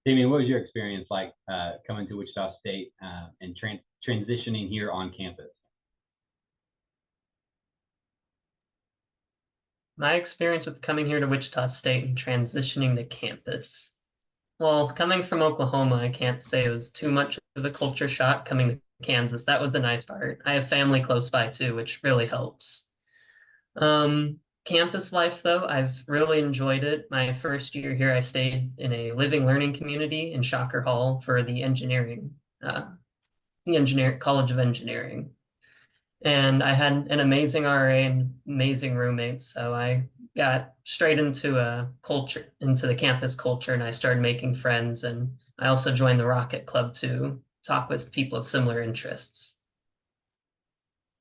Damien, what was your experience like coming to Wichita State and transitioning here on campus? My experience with coming here to Wichita State and transitioning to campus. Well, coming from Oklahoma, I can't say it was too much of a culture shock coming to Kansas. That was the nice part. I have family close by too, which really helps. Campus life, though, I've really enjoyed it. My first year here, I stayed in a living learning community in Shocker Hall for the College of Engineering. And I had an amazing RA and amazing roommates. So I got straight into into the campus culture, and I started making friends. And I also joined the Rocket Club to talk with people of similar interests.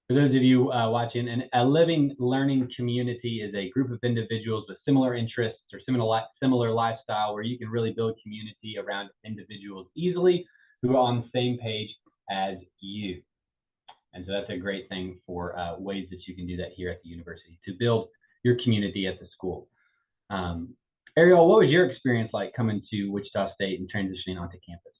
For those of you watching, a living learning community is a group of individuals with similar interests or similar lifestyle where you can really build community around individuals easily who are on the same page as you. And so that's a great thing for ways that you can do that here at the university to build your community at the school. Ariel, what was your experience like coming to Wichita State and transitioning onto campus?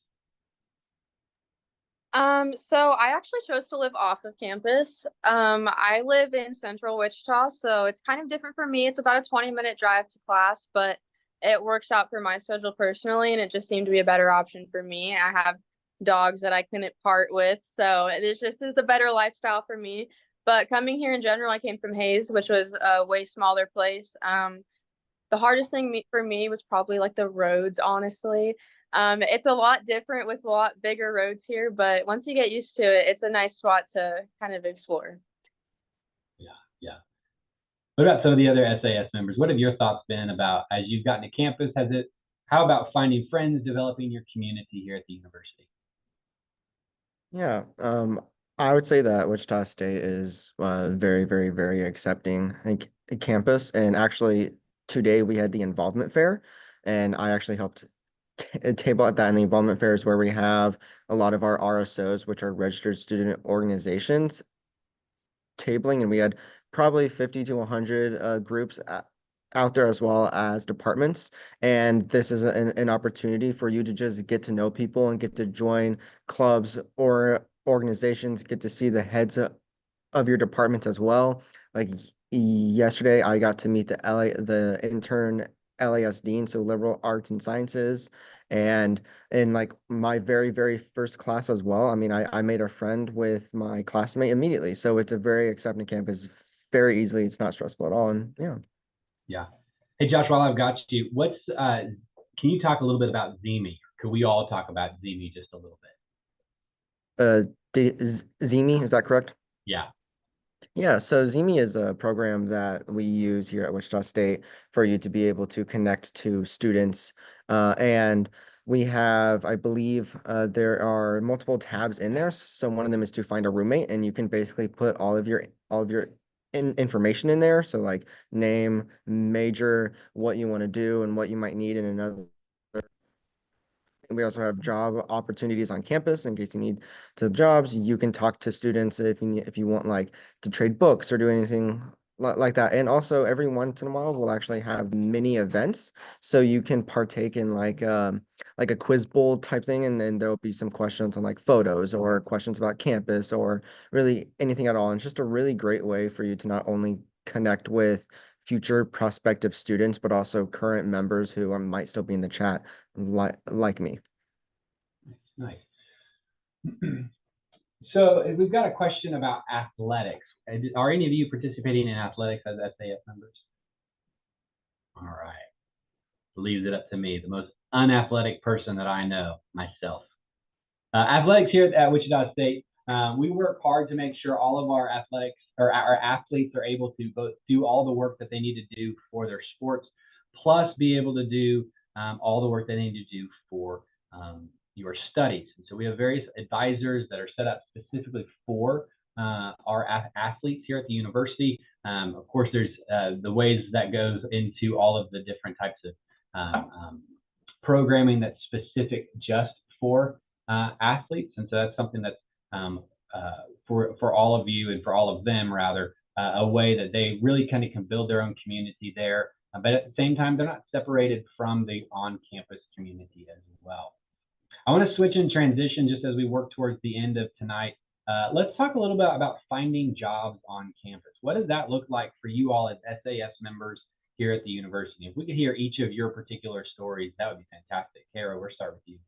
So I actually chose to live off of campus. I live in central Wichita, so it's kind of different for me. It's about a 20-minute drive to class, but it works out for my schedule personally, and it just seemed to be a better option for me. I have dogs that I couldn't part with, so it just is a better lifestyle for me. But coming here in general, I came from Hayes, which was a way smaller place. The hardest thing for me was probably like the roads, honestly. It's a lot different with a lot bigger roads here, but once you get used to it, it's a nice spot to kind of explore. Yeah. What about some of the other SAS members? What have your thoughts been about as you've gotten to campus? How about finding friends, developing your community here at the university? Yeah, I would say that Wichita State is very, very, very accepting campus. And actually, today we had the involvement fair, and I actually helped table at that. And the involvement fair is where we have a lot of our RSOs, which are registered student organizations, tabling, and we had probably 50 to 100 groups out there as well as departments. And this is an opportunity for you to just get to know people and get to join clubs or organizations, get to see the heads of your departments as well. Like yesterday, I got to meet the intern LAS dean, so liberal arts and sciences, and in like my very, very first class as well. I mean, I made a friend with my classmate immediately, so it's a very accepting campus, very easily. It's not stressful at all, and yeah. Yeah. Hey, Josh, while I've got you, can you talk a little bit about ZME? Could we all talk about ZME just a little bit? Zemi, is that correct? Yeah. Yeah, so Zemi is a program that we use here at Wichita State for you to be able to connect to students. And we have, I believe, there are multiple tabs in there. So one of them is to find a roommate, and you can basically put all of your information in there. So like name, major, what you want to do, and what you might need in another. We also have job opportunities on campus in case you need to jobs. You can talk to students if you want like to trade books or do anything like that. And also every once in a while we'll actually have mini events, so you can partake in like a quiz bowl type thing, and then there'll be some questions on like photos or questions about campus or really anything at all. And it's just a really great way for you to not only connect with future prospective students, but also current members who might still be in the chat like me. Nice. So we've got a question about athletics. Are any of you participating in athletics as SAS members? All right. Leaves it up to me, the most unathletic person that I know, myself. Athletics here at Wichita State, we work hard to make sure all of our athletics or our athletes are able to both do all the work that they need to do for their sports, plus be able to do all the work they need to do for your studies. And so we have various advisors that are set up specifically for our athletes here at the university. Of course, there's the ways that goes into all of the different types of programming that's specific just for athletes. And so that's something that's for all of you and for all of them, rather, a way that they really kind of can build their own community there. But at the same time, they're not separated from the on-campus community as well. I want to switch and transition just as we work towards the end of tonight. Let's talk a little bit about finding jobs on campus. What does that look like for you all as SAS members here at the university? If we could hear each of your particular stories, that would be fantastic. Kara, we'll start with you.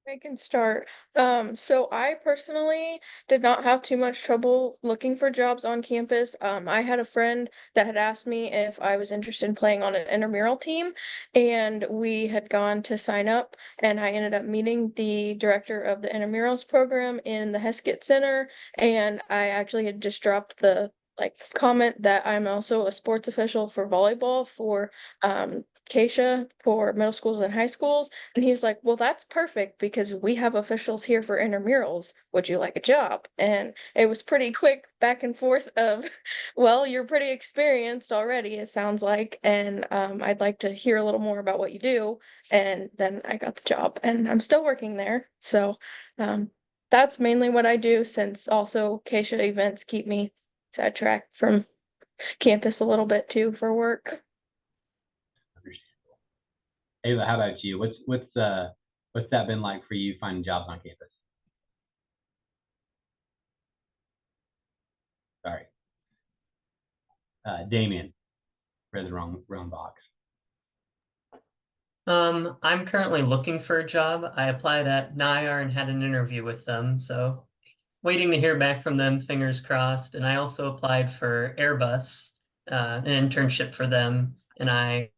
I can start. So I personally did not have too much trouble looking for jobs on campus. I had a friend that had asked me if I was interested in playing on an intramural team, and we had gone to sign up, and I ended up meeting the director of the intramurals program in the Heskett Center, and I actually had just dropped the comment that I'm also a sports official for volleyball for Keisha for middle schools and high schools. And he's like, well, that's perfect because we have officials here for intramurals. Would you like a job? And it was pretty quick back and forth of, well, you're pretty experienced already, it sounds like. And I'd like to hear a little more about what you do. And then I got the job and I'm still working there. So that's mainly what I do, since also Keisha events keep me sidetracked from campus a little bit too for work. Ava, how about you? What's that been like for you finding jobs on campus? Sorry. Damien, read the wrong box. I'm currently looking for a job. I applied at NIAR and had an interview with them, so waiting to hear back from them, fingers crossed. And I also applied for Airbus, an internship for them. And I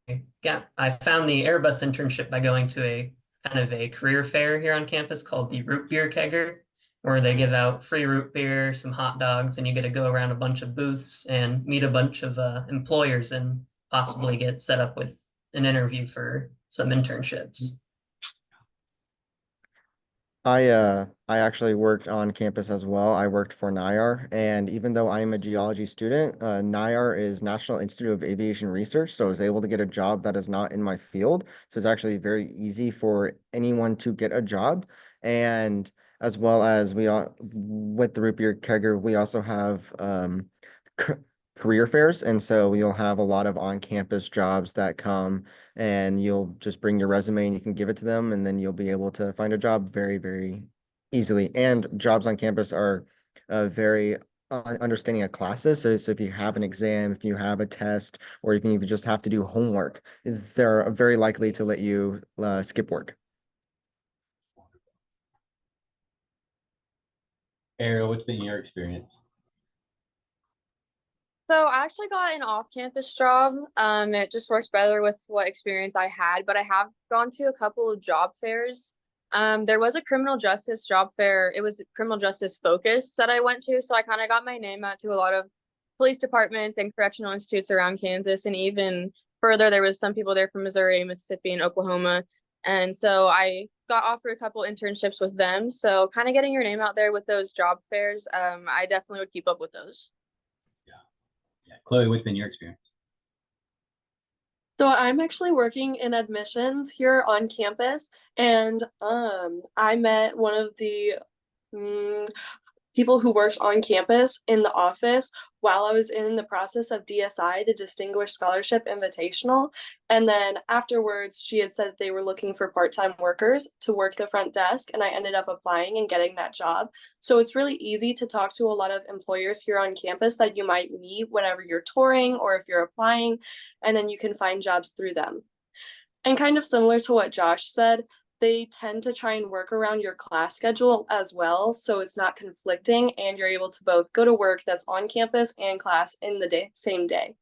found the Airbus internship by going to a kind of a career fair here on campus called the Root Beer Kegger, where they give out free root beer, some hot dogs, and you get to go around a bunch of booths and meet a bunch of employers and possibly get set up with an interview for some internships. I actually worked on campus as well. I worked for NIAR, and even though I am a geology student, NIAR is National Institute of Aviation Research, so I was able to get a job that is not in my field. So it's actually very easy for anyone to get a job. And as well as we all with the Root Beer Kegger, we also have c career fairs, and so you'll have a lot of on-campus jobs that come, and you'll just bring your resume and you can give it to them, and then you'll be able to find a job very, very easily. And jobs on campus are very understanding of classes. So if you have an exam, if you have a test, or even if you just have to do homework, they're very likely to let you skip work. Ariel, what's been your experience? So I actually got an off-campus job. It just works better with what experience I had, but I have gone to a couple of job fairs. There was a criminal justice job fair. It was criminal justice focus that I went to, so I kind of got my name out to a lot of police departments and correctional institutes around Kansas, and even further, there was some people there from Missouri, Mississippi, and Oklahoma. And so I got offered a couple internships with them. So kind of getting your name out there with those job fairs, I definitely would keep up with those. Yeah, Chloe, what's been your experience? So I'm actually working in admissions here on campus, and I met one of the people who works on campus in the office while I was in the process of DSI, the Distinguished Scholarship Invitational. And then afterwards, she had said they were looking for part-time workers to work the front desk, and I ended up applying and getting that job. So it's really easy to talk to a lot of employers here on campus that you might meet whenever you're touring or if you're applying, and then you can find jobs through them. And kind of similar to what Josh said, they tend to try and work around your class schedule as well, so it's not conflicting and you're able to both go to work that's on campus and class in the same day.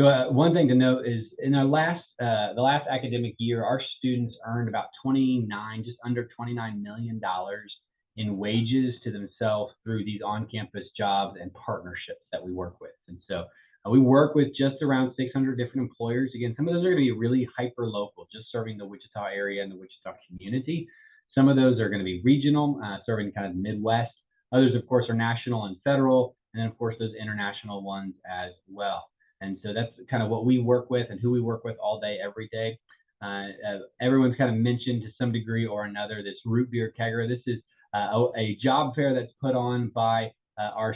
So one thing to note is in our the last academic year, our students earned about just under $29 million in wages to themselves through these on-campus jobs and partnerships that we work with. And so we work with just around 600 different employers. Again, some of those are going to be really hyper-local, just serving the Wichita area and the Wichita community. Some of those are going to be regional, serving kind of the Midwest. Others, of course, are national and federal, and then, of course, those international ones as well. And so that's kind of what we work with and who we work with all day, every day. Everyone's kind of mentioned to some degree or another this Root Beer Kegger. This is a job fair that's put on by our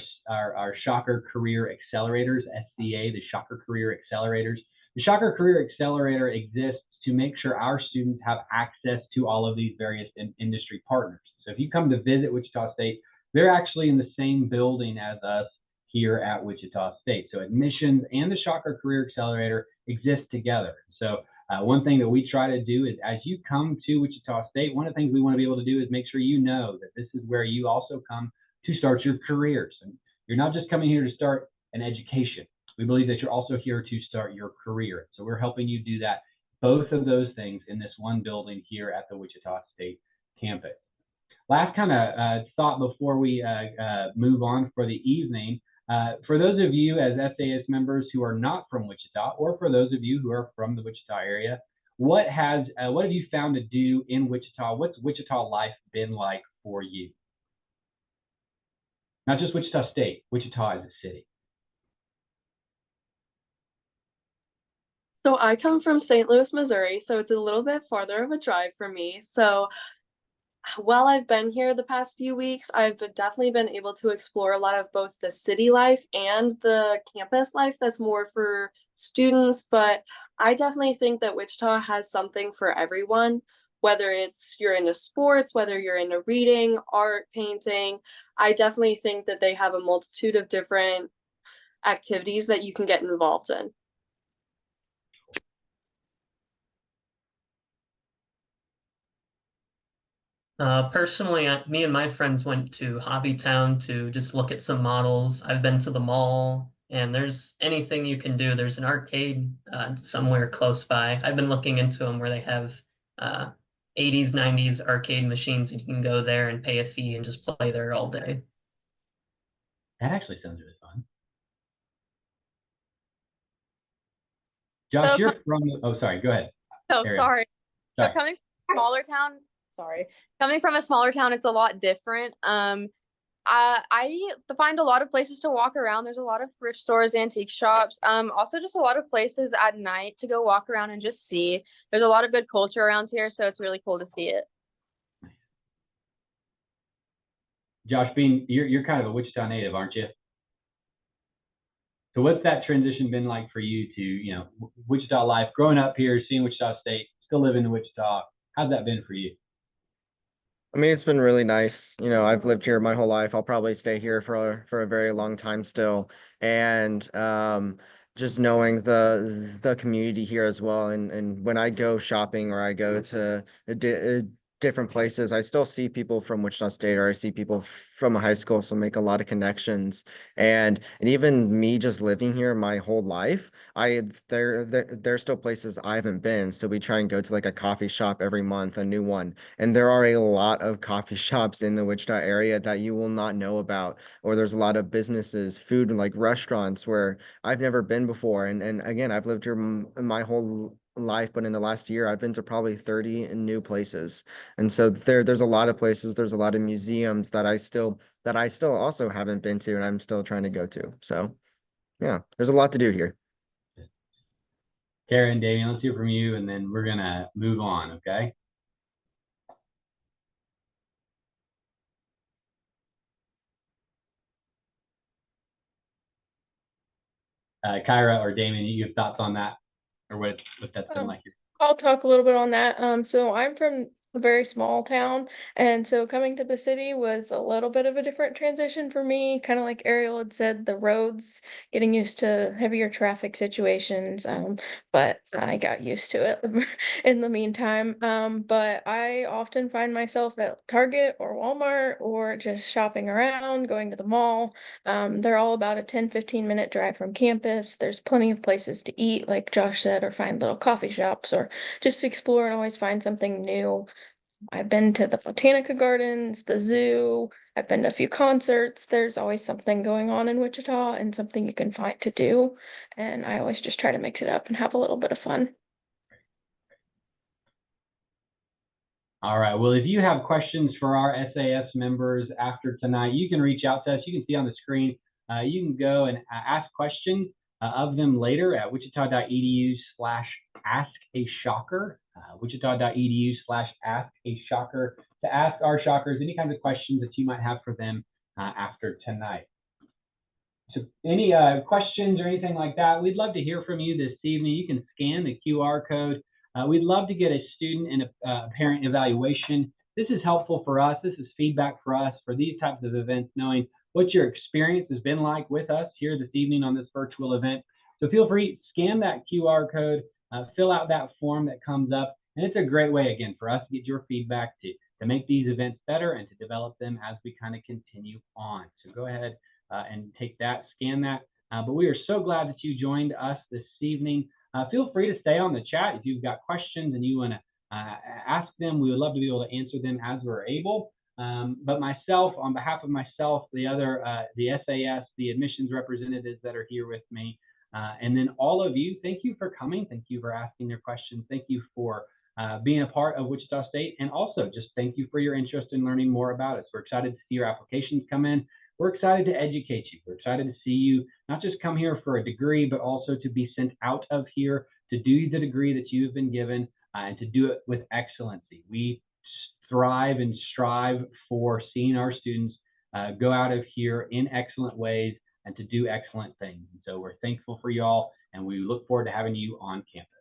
Shocker Career Accelerators, SCA, the Shocker Career Accelerators. The Shocker Career Accelerator exists to make sure our students have access to all of these various industry partners. So if you come to visit Wichita State, they're actually in the same building as us here at Wichita State. So admissions and the Shocker Career Accelerator exist together. So One thing that we try to do is as you come to Wichita State, one of the things we want to be able to do is make sure you know that this is where you also come to start your careers. And you're not just coming here to start an education. We believe that you're also here to start your career. So we're helping you do that, both of those things in this one building here at the Wichita State campus. Last kind of thought before we move on for the evening. For those of you as SAS members who are not from Wichita, or for those of you who are from the Wichita area, what have you found to do in Wichita? What's Wichita life been like for you? Not just Wichita State, Wichita as a city. So I come from St. Louis, Missouri, so it's a little bit farther of a drive for me. So while I've been here the past few weeks, I've definitely been able to explore a lot of both the city life and the campus life that's more for students. But I definitely think that Wichita has something for everyone, whether it's you're into sports, whether you're into reading, art, painting. I definitely think that they have a multitude of different activities that you can get involved in. Personally, me and my friends went to Hobbytown to just look at some models. I've been to the mall, and there's anything you can do. There's an arcade somewhere close by. I've been looking into them where they have 80s, 90s arcade machines, and you can go there and pay a fee and just play there all day. That actually sounds really fun. Josh, So you're from, oh, sorry, go ahead. Oh, Ariel. sorry. So Sorry. coming from a smaller town, coming from a smaller town, it's a lot different. I find a lot of places to walk around. There's a lot of thrift stores, antique shops. Also just a lot of places at night to go walk around and just see. There's a lot of good culture around here, so it's really cool to see it. Josh, you're kind of a Wichita native, aren't you? So what's that transition been like for you to, Wichita life, growing up here, seeing Wichita State, still living in Wichita? How's that been for you? I mean, it's been really nice. I've lived here my whole life. I'll probably stay here for a very long time still. And just knowing the community here as well. And when I go shopping or I go to different places, I still see people from Wichita State, or I see people from a high school, so make a lot of connections. And even me just living here my whole life, there's still places I haven't been. So we try and go to like a coffee shop every month, a new one. And there are a lot of coffee shops in the Wichita area that you will not know about, or there's a lot of businesses, food, like restaurants where I've never been before. And again, I've lived here my whole life, but in the last year, I've been to probably 30 new places. And so there's a lot of places, there's a lot of museums that I still also haven't been to, and I'm still trying to go to. So yeah, there's a lot to do here. Karen, Damian, let's hear from you, and then we're gonna move on, okay? Kyra or Damien, you have thoughts on that, or what that's been like? I'll talk a little bit on that. So I'm from a very small town, and so coming to the city was a little bit of a different transition for me. Kind of like Ariel had said, the roads, getting used to heavier traffic situations. But I got used to it in the meantime. But I often find myself at Target or Walmart or just shopping around, going to the mall. They're all about a 10-15 minute drive from campus. There's plenty of places to eat, like Josh said, or find little coffee shops, or just explore and always find something new. I've been to the Botanica Gardens, the zoo. I've been to a few concerts. There's always something going on in Wichita and something you can find to do. And I always just try to mix it up and have a little bit of fun. All right. Well, if you have questions for our SAS members after tonight, you can reach out to us. You can see on the screen. You can go and ask questions of them later at wichita.edu/askashocker. Wichita.edu/askashocker to ask our shockers any kinds of questions that you might have for them after tonight. So any questions or anything like that, we'd love to hear from you this evening. You can scan the QR code. We'd love to get a student and a parent evaluation. This is helpful for us. This is feedback for us for these types of events, knowing what your experience has been like with us here this evening on this virtual event. So feel free, scan that QR code, fill out that form that comes up. And it's a great way, again, for us to get your feedback to make these events better and to develop them as we kind of continue on. So go ahead and take that, scan that. But we are so glad that you joined us this evening. Feel free to stay on the chat if you've got questions and you want to ask them. We would love to be able to answer them as we're able. But myself, on behalf of myself, the other, the SAS, the admissions representatives that are here with me, and then all of you, thank you for coming. Thank you for asking your questions. Thank you for being a part of Wichita State. And also just thank you for your interest in learning more about us. We're excited to see your applications come in. We're excited to educate you. We're excited to see you not just come here for a degree, but also to be sent out of here to do the degree that you've been given and to do it with excellency. We thrive and strive for seeing our students go out of here in excellent ways and to do excellent things. And so we're thankful for y'all, and we look forward to having you on campus.